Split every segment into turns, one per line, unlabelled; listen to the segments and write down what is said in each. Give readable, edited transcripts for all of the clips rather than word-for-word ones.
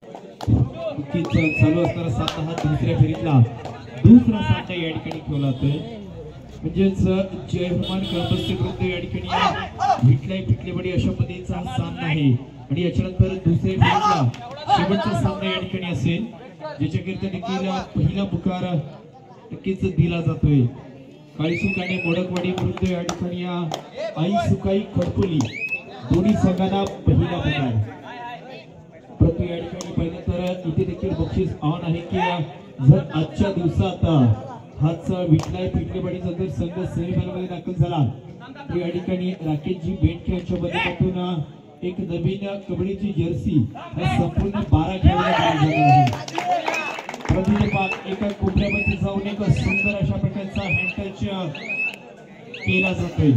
चालू असणारा सामना हा दुसऱ्या फेरीतला दुसरा सामना या ठिकाणी खेळला जातोय. म्हणजेच जय हनुमान कळंबस्ते विरुद्ध या ठिकाणी विटलाई पिटलेवाडी अशा पद्धतीचा हा सामना आहे. आणि याच्यानंतर दुसऱ्या फेरीतला शेवटचा सामना या ठिकाणी असेल, ज्याच्याकरिता देखील पहिला पुकार नक्कीच दिला जातोय. काळीसुख आणि मोडकवाडी विरुद्ध या ठिकाणी आई सुकाई खडकोली दोन्ही संघांना पहिला पुकार. परंतु या ठिकाणी पाहिलं तर इथे देखील बक्षीस ऑन आहे की जर आजच्या दिवसात हाच विटलाई पिटलेवाडीचा जर संघ सेमीफायनल मध्ये दाखल झाला तर या ठिकाणी राकेशजी बेंडके यांच्या माध्यमातून एक नवीन कबड्डीची जर्सी संपूर्ण 12 खेळाडूंना दिली जाणार आहे. परंतु एका कोपऱ्यामध्ये जाऊन एक सुंदर अशा प्रकारचा हँड टच केला जातोय.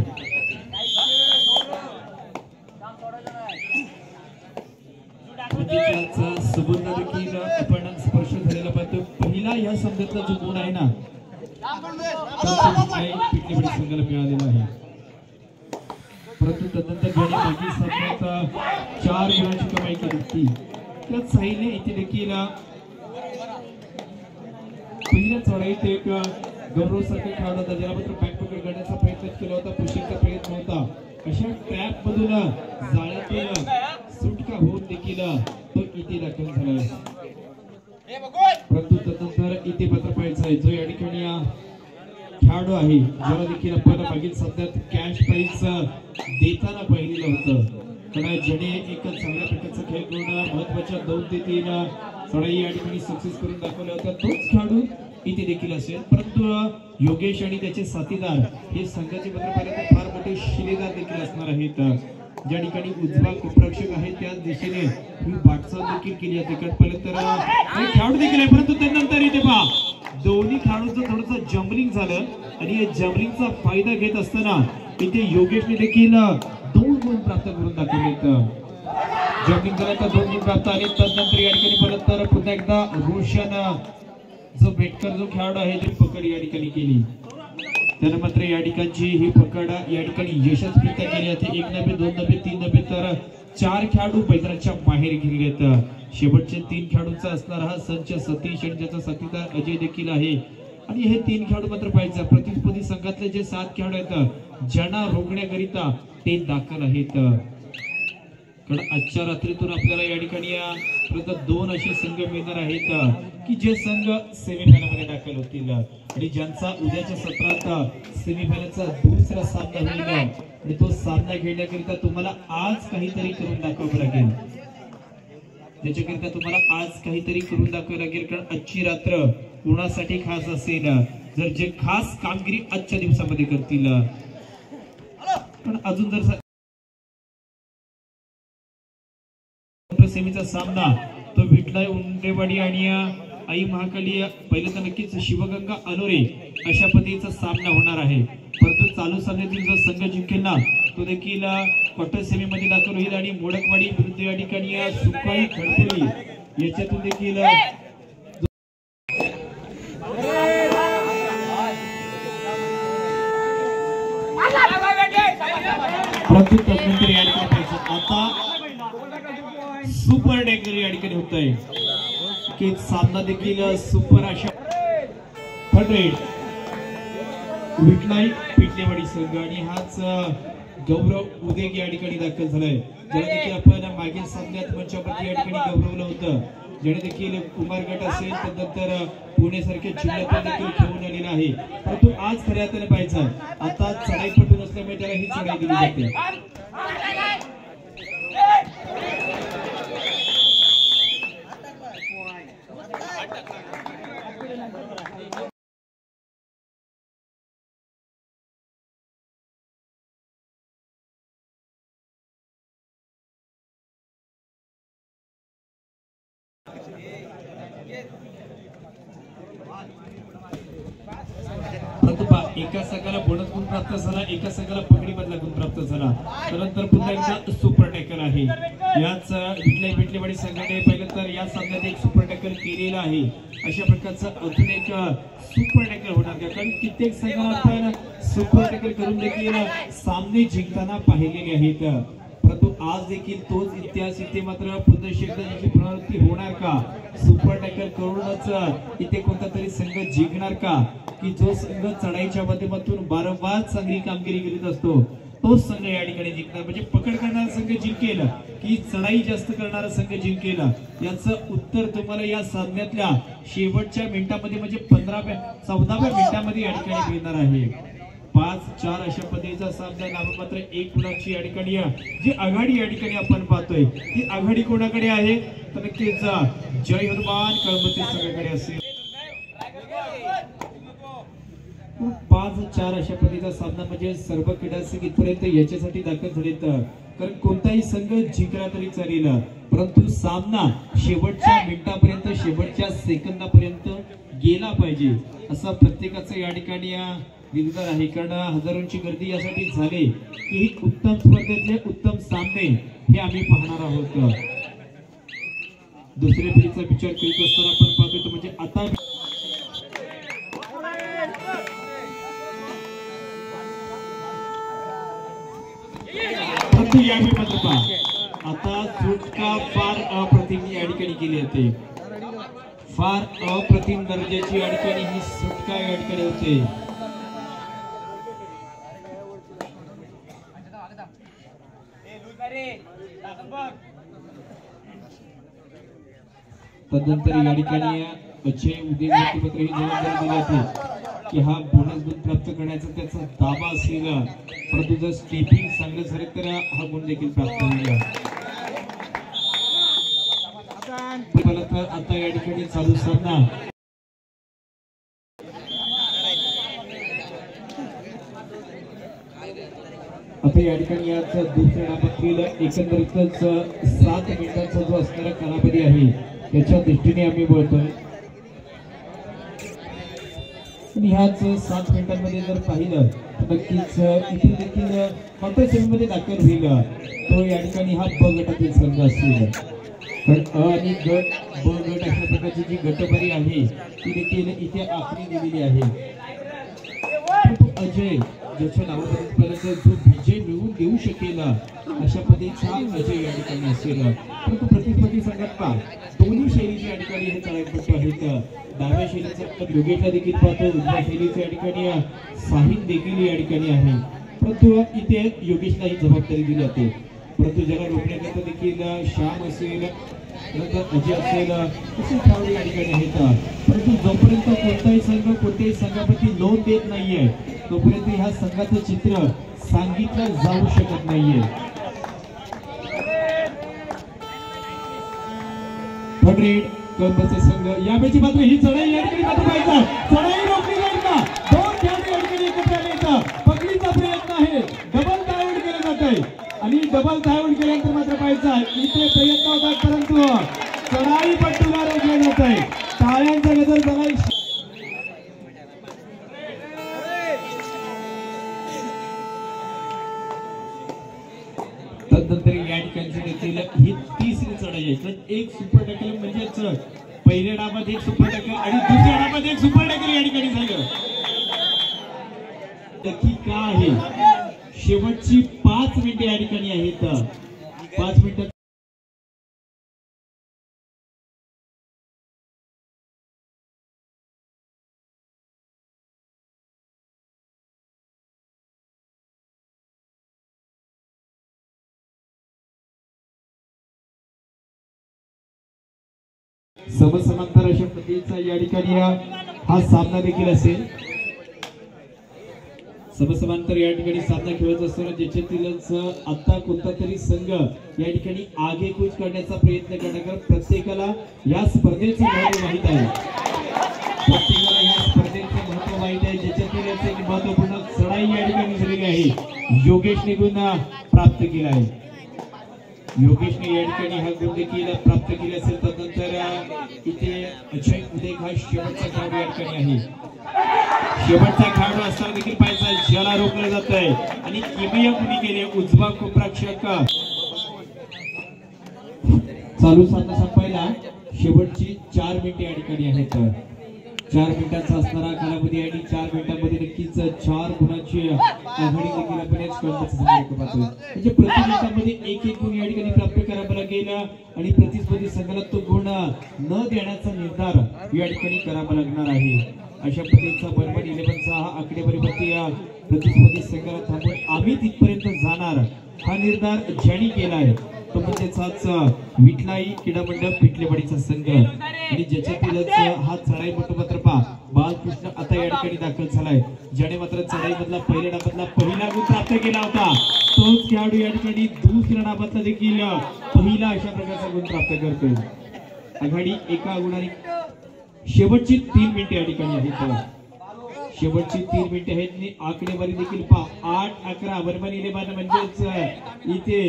सबंध देखील आपण स्पर्श झालेला पाहतो. पहिला या सामन्यातला जो गुण आहे ना पिटलेवाडी संघाला मिळालेला आहे. परंतु तदनंतर ज्याने मागील सामन्यात 4 गुणांची कमाई केली होती त्यात साईने इथे देखील पहिल्या चढाईत एक गौरव सारखा खेळाडू होता, ज्याला मात्र बॅक पकड करण्याचा प्रयत्न केला होता, पुशिंगचा प्रयत्न होता. अशा ट्रॅप मधून जाळ्यातून सुटका होऊन देखील तो इथे दाखल झाला. परंतु तदनंतर इथे मात्र पाहायचं आहे जो या ठिकाणी खेळाडू आहे ज्याला देखील आपण मागील सामन्यात कॅश प्राइज देताना पाहिलेलं होतं. कारण ज्याने एक चांगल्या प्रकारचा खेळ करून महत्वाच्या 2 ते 3 चढाई या ठिकाणी सक्सेस करून दाखवल्या होत्या तोच खेळाडू इथे देखील असेल. परंतु योगेश आणि त्याचे साथीदार हे संघाचे मात्र पाहिलं तर फार मोठे शिलेदार देखील असणार आहेत. ज्या ठिकाणी उजवा कुप्रक्षक आहे त्याच दिशेने ही वाटचाल देखील केली जाते. कारण पाहिलं तर खेळाडू देखील आहे, परंतु त्यानंतर इथे पहा दोन्ही खेळाडूंचं थोडंसं जम्बलिंग झालं आणि या जम्बलिंगचा फायदा घेत असताना इथे योगेशने देखील 2 गुण प्राप्त करून दाखवलेत. जम्बलिंग झाला तर 2 गुण प्राप्त आणि तदनंतर या ठिकाणी परत तर पुन्हा एकदा रोशन जो बेटकर जो खेळाडू आहे ती पकड या ठिकाणी केली. त्यानं मात्र या ठिकाणची ही पकड या ठिकाणी यशस्वीरित्या केली जाते. 1 नव्हे 2 नव्हे 3 नव्हे तर 4 खेळाडू मैदानाच्या बाहेर गेलेत. शेवटचे 3 खेळाडूंचा असणारा हा संच सतीश आणि त्याचा साथीदार अजय देखील आहे. आणि हे 3 खेळाडू मात्र पाहिजे प्रतिस्पर्धी संघातले जे 7 खेळाडू आहेत ज्यांना रोखण्याकरिता ते दाखल आहेत. कारण आजच्या रात्रीतून आपल्याला या ठिकाणी परत 2 असे संघ मिळणार आहेत की जे संघ सेमीफायनल मध्ये दाखल होतील आणि ज्यांचा उद्याच्या सत्रात सेमीफायनलचा दुसरा सामना होईल आणि तो सामना खेळण्याकरिता तुम्हाला आज काहीतरी करून दाखवावं लागेल. त्याच्याकरिता तुम्हाला आज काहीतरी करून दाखवावं लागेल. कारण आजची रात्र कोणासाठी खास असेल जर जे खास कामगिरी आजच्या दिवसामध्ये करतील. पण अजून जर सेमीचा सामना तो विटलाई उंडेवाडी आणि आई महाकाली पहिलं तर नक्कीच शिवगंगा अनोरे अशा पद्धतीचा सामना होणार आहे. परंतु चालू सामन्यातील जो संघ जिंकेल ना तो देखील क्वार्टर सेमी मध्ये दाखल होईल आणि मोडकवाडी विरुद्ध या ठिकाणी सुकाई खडकोली याच्यातून देखील परंतु तदनंतर या ठिकाणी आता सुपर डेकर या ठिकाणी होत आहे की सामना देखील सुपर अशा 100 विटलाई पिटलेवाडी संघ आणि हाच गौरव उदेग या ठिकाणी दाखल झालाय. ज्याला देखील आपण मागील सामन्यात मंचावरती या ठिकाणी गौरवलं होतं. ज्याने देखील कुमार गट असेल त्यानंतर पुणे सारख्या जिल्ह्यातून देखील खेळून आलेला आहे. परंतु आज खऱ्या अर्थाने पाहायचं आता चढाईपटू नसल्यामुळे त्याला ही चढाई दिली जाते. एका संघाला बोनस गुण प्राप्त झाला, एका संघाला पकडी बदला गुण प्राप्त झाला. त्यानंतर पुन्हा एकदा सुपर टॅकल आहे. याच विटलाई पिटलेवाडी संघाने पहिलं तर या सामन्यात एक सुपर टॅकल केलेला आहे. अशा प्रकारचं अजून एक सुपर टॅकल होणार कारण कित्येक संघाला आपण सुपर टॅकल करून देखील सामने जिंकताना पाहिलेले आहेत. परंतु आज देखील तोच इतिहास इथे मात्र पुन्हा एकदा त्याची पुनरावृत्ती होणार का? सुपर टॅकल करूनच इथे कोणता तरी संघ जिंकणार का? की जो संघ चढाईच्या माध्यमातून वारंवार चांगली कामगिरी करीत असतो तोच संघ या ठिकाणी जिंकणार? म्हणजे पकड करणारा संघ जिंकेल की चढाई जास्त करणारा संघ जिंकेल? याचं उत्तर तुम्हाला या सामन्यातल्या शेवटच्या मिनिटांमध्ये म्हणजे 14व्या मिनिटांमध्ये या ठिकाणी मिळणार आहे. 5-4 अशा पद्धतीचा सामना नाममात्र एक गुणाची या ठिकाणी जी आघाडी या ठिकाणी आपण पाहतोय ती आघाडी कोणाकडे आहे? तर नक्कीच जय हनुमान कळमती संघाकडे असेल. 5-4 अशा पद्धतीचा सामना म्हणजे सर्व क्रीडासंघ इथपर्यंत याच्यासाठी दाखल झालेत कारण कोणताही संघ जिंकला तरी चालेल परंतु सामना शेवटच्या मिनिटापर्यंत शेवटच्या सेकंदापर्यंत गेला पाहिजे असा प्रत्येकाचं या ठिकाणी निर्धार आहे. कारण हजारोंची गर्दी यासाठी झाली की ही उत्तम स्पर्धेतले उत्तम सामने हे आम्ही पाहणार आहोत. दुसऱ्या फेरीचा विचार करीत असताना आपण पाहतोय तो म्हणजे आता यावेळी मात्र पहा आता सुटका फार अप्रतिम या ठिकाणी केली होती. फार अप्रतिम दर्जाची या ठिकाणी ही सुटका या ठिकाणी होते. तदनंतर या ठिकाणी अजय उदयवरती मात्र ही जबाबदारी दिली होती की हा बोनस गुण प्राप्त करण्याचा त्याचा दावा असेल परंतु जर स्टेपिंग चांगलं झालं तर हा गुण देखील प्राप्त होईल. आता या ठिकाणी चालू सामना आता या ठिकाणी याच दुसऱ्या डावातील एकंदरीतच 7 मिनिटांचा जो असणारा कालावधी आहे त्याच्या दृष्टीने आम्ही बोलतोय आणि ह्याच 7 मिनिटांमध्ये जर पाहिलं तर नक्कीच इथे देखील क्वार्टर सेमीमध्ये दाखल होईल तो या ठिकाणी हा ब गटातील संघ असेल. कारण अ आणि गट ब गट अशा प्रकारची जी गटबारी आहे ती देखील इथे आखणी दिलेली आहे. अजय ज्याच्या नावापर्यंत जो विजय मिळवून देऊ शकेल अशा पद्धतीचा अजय या ठिकाणी असेल. परंतु प्रतिस्पर्धी संघटना दोन्ही शैलीचे या ठिकाणी हे तळापट्टू आहेत. डाव्या शैलीचा आपण योगेशला देखील पाहतो उजव्या शैलीचं या ठिकाणी साहिल देखील या ठिकाणी आहे परंतु इथे योगेशला ही जबाबदारी दिली जाते. परंतु ज्याला रोखण्याकरता देखील श्याम असेल नंतर अजय असेल असे खेळाडू या ठिकाणी आहेत. परंतु जोपर्यंत कोणताही संघ कोणत्याही संघाप्रती नोंद देत नाहीये तोपर्यंत ह्या संघाचं चित्र सांगितलं जाऊ शकत नाहीये. कळंबचे संघ या मॅचची मात्र ही चढाई या ठिकाणी मात्र पाहिजे चढाई रोखली जाईल का? दोन खेळाडू या ठिकाणी एकत्र आले पकडीचा प्रयत्न आहे डबल डायव्हर्ट केलं जात आहे आणि डबल डायव्हर्ट केल्यानंतर मात्र पाहिजे इथे प्रयत्न होतात परंतु चढाई पट्टूला रोखले जात आहे. टाळ्यांचा गजर झालाय. तदनंतर या ठिकाणी देखील ही तिसरी चढाई आहे. तर एक सुपर टॅकल म्हणजेच पहिल्या डावात एक सुपर टॅकल आणि दुसऱ्या डावात एक सुपर टॅकल या ठिकाणी झालं. नक्की का आहे शेवटची 5 मिनिटे या ठिकाणी आहेत. 5 मिनिटात समसमांतर अशा पद्धतीचा या ठिकाणी हा सामना देखील असेल. समसमांतर या ठिकाणी सामना खेळत असताना ज्याच्यातीलच आता कोणता तरी संघ या ठिकाणी आगेकूच करण्याचा प्रयत्न करणार. प्रत्येकाला या स्पर्धेचं महत्व माहित आहे. प्रत्येकाला या स्पर्धेचं महत्व माहित आहे. ज्याच्यातीलच एक महत्वपूर्ण चढाई या ठिकाणी झालेली आहे. योगेशने गुण प्राप्त केला आहे. योगेशने या ठिकाणी हा गुण देखील प्राप्त केला असेल. तदनंतर इथे अजय उदय हा शेवटचा खेळाडू या ठिकाणी आहे. शेवटचा खेळाडू असताना देखील पाहिजे ज्याला रोखलं जात आहे आणि किमिया कुणी केले उजवा कोपराक्षक चालू सामना संपायला शेवटची 4 मिनिटे या ठिकाणी आहेत. 4 मिनिटांचा असणारा कालावधी आणि 4 मिनिटांमध्ये नक्कीच 4 गुणांची आघाडी देखील आपण याच स्पर्धेत पाहतोय. म्हणजे प्रति मिनिटांमध्ये एक गुण या ठिकाणी प्राप्त करावा लागेल आणि प्रतिस्पर्धी संघाला तो गुण न देण्याचा निर्धार या ठिकाणी करावा लागणार आहे. अशा पद्धतीचा बर्मन 11चा हा आकडेवारीवरती प्रतिस्पर्धी संघाला थांबून आम्ही तिथपर्यंत जाणार हा निर्धार ज्यांनी केला आहे तो म्हणजेच विठलाई क्रीडा मंडळ पिटलेवाडीचा संघ आणि ज्याच्यातीलच हा चढाई पटुपत्र बालकृष्ण आता या ठिकाणी दाखल झालाय. ज्याने मात्र चढाई मधला पहिल्या डाबातला पहिला गुण प्राप्त केला होता तोच खेळाडू या ठिकाणी दुसऱ्या डाबातला देखील पहिला अशा प्रकारचा गुण प्राप्त करतोय. आघाडी एका गुणाने शेवटची 3 मिनिटे या ठिकाणी आहेत. शेवटची 3 मिनिटे आहेत आणि आकडेवारी देखील पहा 8-11 बर्मन 11 म्हणजेच इथे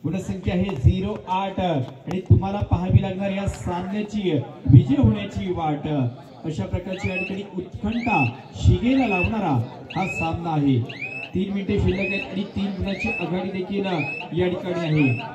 गुणसंख्या आहे 0-8 आणि तुम्हाला पाहावी लागणार या सामन्याची विजय होण्याची वाट. अशा प्रकारची या ठिकाणी उत्कंठा शिगेला लावणारा हा सामना आहे. 3 मिनिटे शिल्लक आहेत आणि 3 गुणांची आघाडी देखील या ठिकाणी आहे.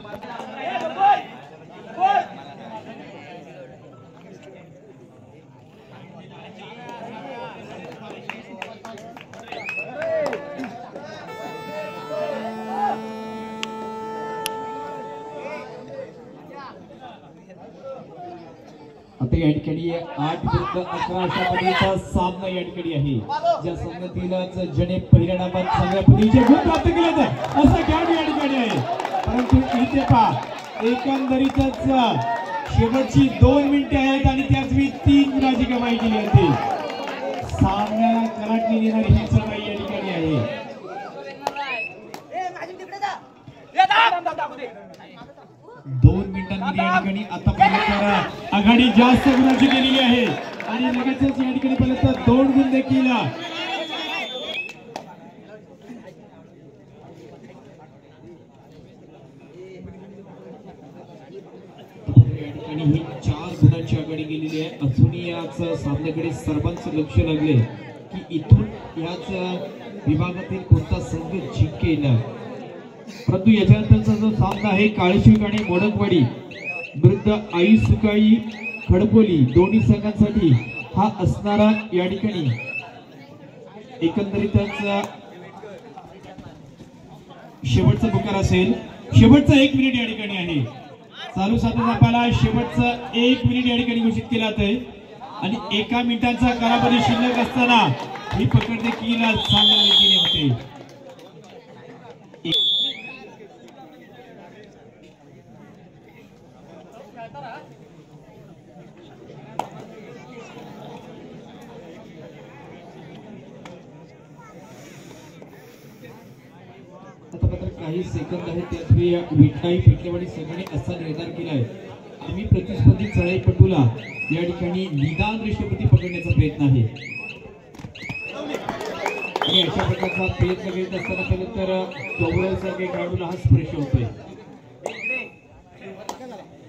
आता या ठिकाणी 8-11 अशा पद्धतीचा सामना या ठिकाणी आहे. ज्या सामन्यातीलच ज्याने पहिल्या डाबात सगळ्या पद्धतीचे गुण प्राप्त केले असा खेळाडू या ठिकाणी आहे. परंतु इथे पहा एकंदरीतच शेवटची 2 मिनिटे आहेत आणि त्याच वेळी 3 गुणांची कमाई केली होती. सामन्याला कलाटणी देणारी ही चढाई या ठिकाणी आहे. 2 मिनिटांमध्ये या ठिकाणी आतापर्यंत आघाडी जास्त गुणांची केलेली आहे आणि लगेचच या ठिकाणी पर्यंत 2 गुण देखील ही 4 गुणांची आघाडी गेलेली आहे. अजूनही याच सामन्याकडे सर्वांचं लक्ष लागले की इथून याच विभागातील कोणता संघ जिंकेल. परंतु याच्यानंतरचा जो सामना आहे काळेश्वर आणि मोडकवाडी विरुद्ध आई सुकाई खडकोली दोन्ही संघांसाठी हा असणारा या ठिकाणी एकंदरीतच शेवटचा पुकार असेल. शेवटचा 1 मिनिट या ठिकाणी आहे. चालू साधन आपल्याला शेवटचं 1 मिनिट या ठिकाणी घोषित केलं जातंय आणि 1 मिनिटाचा कालावधी शिल्लक असताना ही पकड देखील चांगल्या रीतीने होते. आता मात्र काही सेकंद आहेत त्यात विठलाई पिटलेवाडी संघाने असा निर्धार केलाय आम्ही प्रतिस्पर्धी चढाईपटूला या ठिकाणी निदान रेषेवरती पकडण्याचा प्रयत्न आहे आणि अशा प्रकारचा प्रयत्न करीत असताना पहिले तर गौरव सारखे खेळाडूला हा स्पर्श होतोय.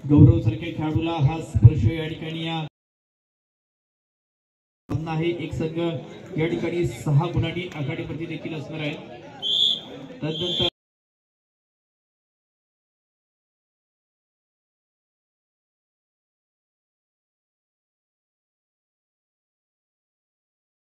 गौरव सारखे खेळाडूला हा स्पर्श या ठिकाणी आहे. एक संघ या ठिकाणी 6 गुणांनी आघाडीवरती देखील असणार आहे. तदनंतर